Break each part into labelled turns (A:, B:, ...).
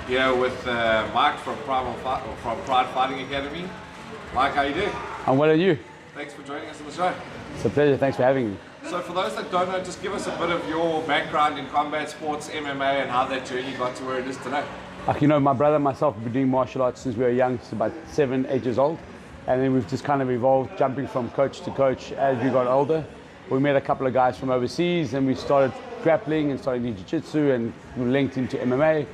A: here with Mike from Pride Fighting Academy. Mike, how you doing?
B: I'm well, and you?
A: Thanks for joining us on the show.
B: It's a pleasure, thanks for having me.
A: So for those that don't know, just give us a bit of your background in combat sports, MMA, and how that journey got to where it is today.
B: Like, you know, my brother and myself have been doing martial arts since we were young, since about 7, 8 years old. And then we've just kind of evolved, jumping from coach to coach as we got older. We met a couple of guys from overseas and we started grappling and started doing jiu-jitsu, and we linked into MMA.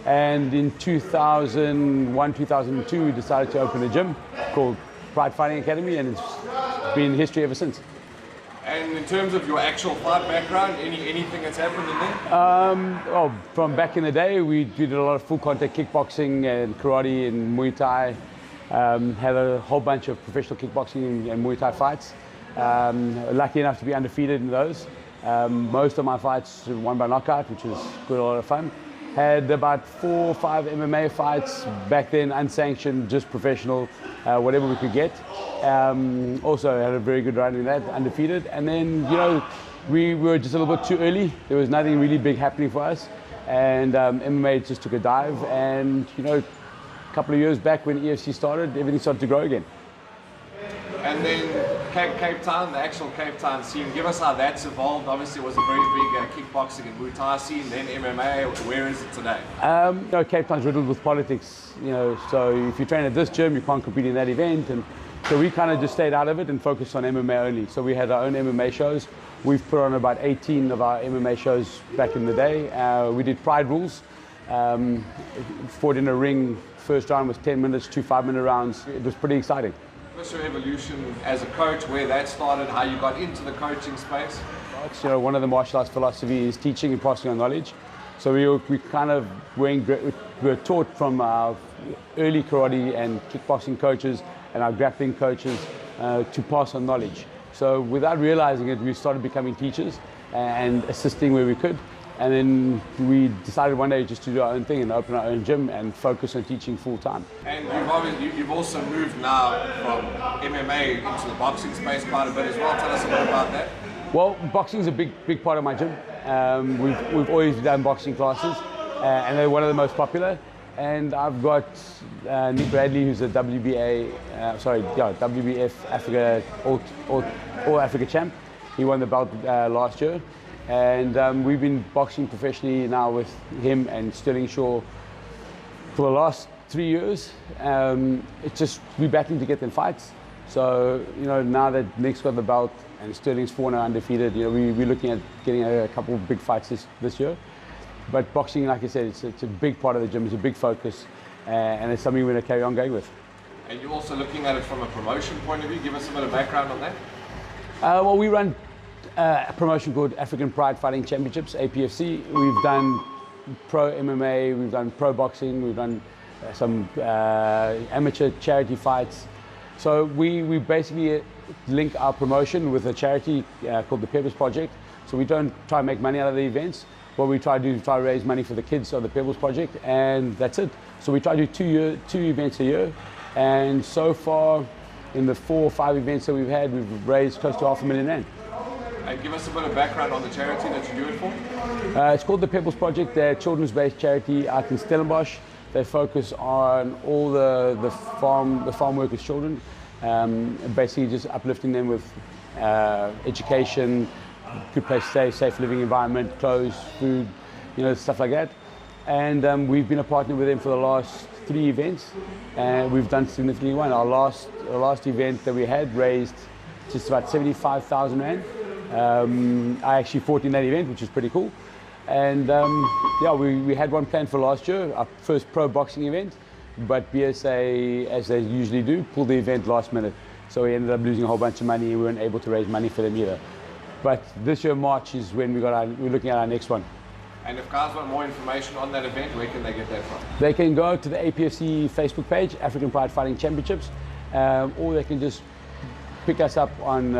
B: And in 2001, 2002, we decided to open a gym called Pride Fighting Academy, and it's been history ever since.
A: And in terms of your actual fight background, anything that's happened in there?
B: Well, from back in the day, we did a lot of full contact kickboxing and karate and Muay Thai. Had a whole bunch of professional kickboxing and Muay Thai fights. Lucky enough to be undefeated in those. Most of my fights were won by knockout, which was good, a lot of fun. Had about 4 or 5 MMA fights back then, unsanctioned, just professional, whatever we could get. Also had a very good run in that, undefeated. And then, you know, we were just a little bit too early. There was nothing really big happening for us. And MMA just took a dive. And, you know, a couple of years back when EFC started, everything started to grow again.
A: And then Cape Town, the actual Cape Town scene, give us how that's evolved. Obviously it was a very big kickboxing and Muay Thai scene, then MMA. Where is it today?
B: You know, Cape Town's riddled with politics, you know, so if you train at this gym, you can't compete in that event. And so we kind of just stayed out of it and focused on MMA only. So we had our own MMA shows. We've put on about 18 of our MMA shows back in the day. We did Pride rules, fought in a ring. First round was 10 minutes, 2 5-minute rounds. It was pretty exciting.
A: What's your evolution as a coach, where that started, how you got into the coaching space?
B: You know, one of the martial arts philosophy is teaching and passing on knowledge. So we kind of were taught from our early karate and kickboxing coaches and our grappling coaches to pass on knowledge. So without realizing it, we started becoming teachers and assisting where we could. And then we decided one day just to do our own thing and open our own gym and focus on teaching full time.
A: And you've also moved now from MMA into the boxing space quite a bit as well. Tell us a bit about that.
B: Well, boxing is a big part of my gym. We've always done boxing classes, and they're one of the most popular. And I've got Nick Bradley, who's a WBF Africa All Africa champ. He won the belt last year. And we've been boxing professionally now with him and Sterling Shaw for the last 3 years. It's just we're battling to get them fights. So, you know, now that Nick's got the belt and Sterling's 4-0 undefeated, you know, we're looking at getting a couple of big fights this year. But boxing, like I said, it's a big part of the gym. It's a big focus, and it's something we're going to carry on going with.
A: And you're also looking at it from a promotion point of view. Give us a bit of background on that.
B: Well, we run a promotion called African Pride Fighting Championships, APFC. We've done pro MMA, we've done pro boxing, we've done some amateur charity fights. So we basically link our promotion with a charity called the Pebbles Project. So we don't try and make money out of the events. What we try to do is try to raise money for the kids of the Pebbles Project, and that's it. So we try to do two events a year, and so far in the 4 or 5 events that we've had, we've raised close to R500,000 rand.
A: And give us a bit of background on the charity that you do it for.
B: It's called the Pebbles Project. They're a children's-based charity out in Stellenbosch. They focus on all the farm workers' children, basically just uplifting them with education, good place to stay, safe living environment, clothes, food, you know, stuff like that. And we've been a partner with them for the last 3 events, and we've done significantly well. Our last event that we had raised just about 75,000 rand. I actually fought in that event, which is pretty cool. And yeah, we had one planned for last year, our first pro boxing event, but BSA, as they usually do, pulled the event last minute. So we ended up losing a whole bunch of money, and we weren't able to raise money for them either. But this year, March, is when we're looking at our next one.
A: And if guys want more information on that event, where can they get that from?
B: They can go to the APFC Facebook page, African Pride Fighting Championships, or they can just pick us up on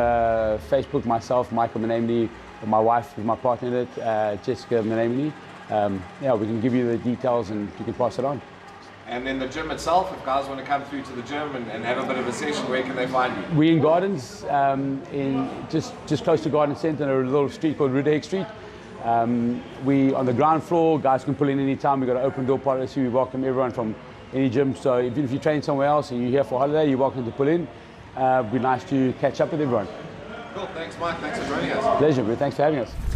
B: Facebook, myself, Michael Manamini, or my wife, who's my partner in it, Jessica Manamini. Yeah, we can give you the details and you can pass it on.
A: And then the gym itself, if guys want to come through to the gym and have a bit of a session, where can they find you?
B: We're in Gardens, in just close to Garden Centre, in a little street called Rudeg Street. We on the ground floor, guys can pull in any time. We've got an open door policy. We welcome everyone from any gym. So if you train somewhere else and you're here for holiday, you're welcome to pull in. It'd be nice to catch up with everyone.
A: Cool, thanks Mike, thanks for joining us.
B: Pleasure, man. Thanks for having us.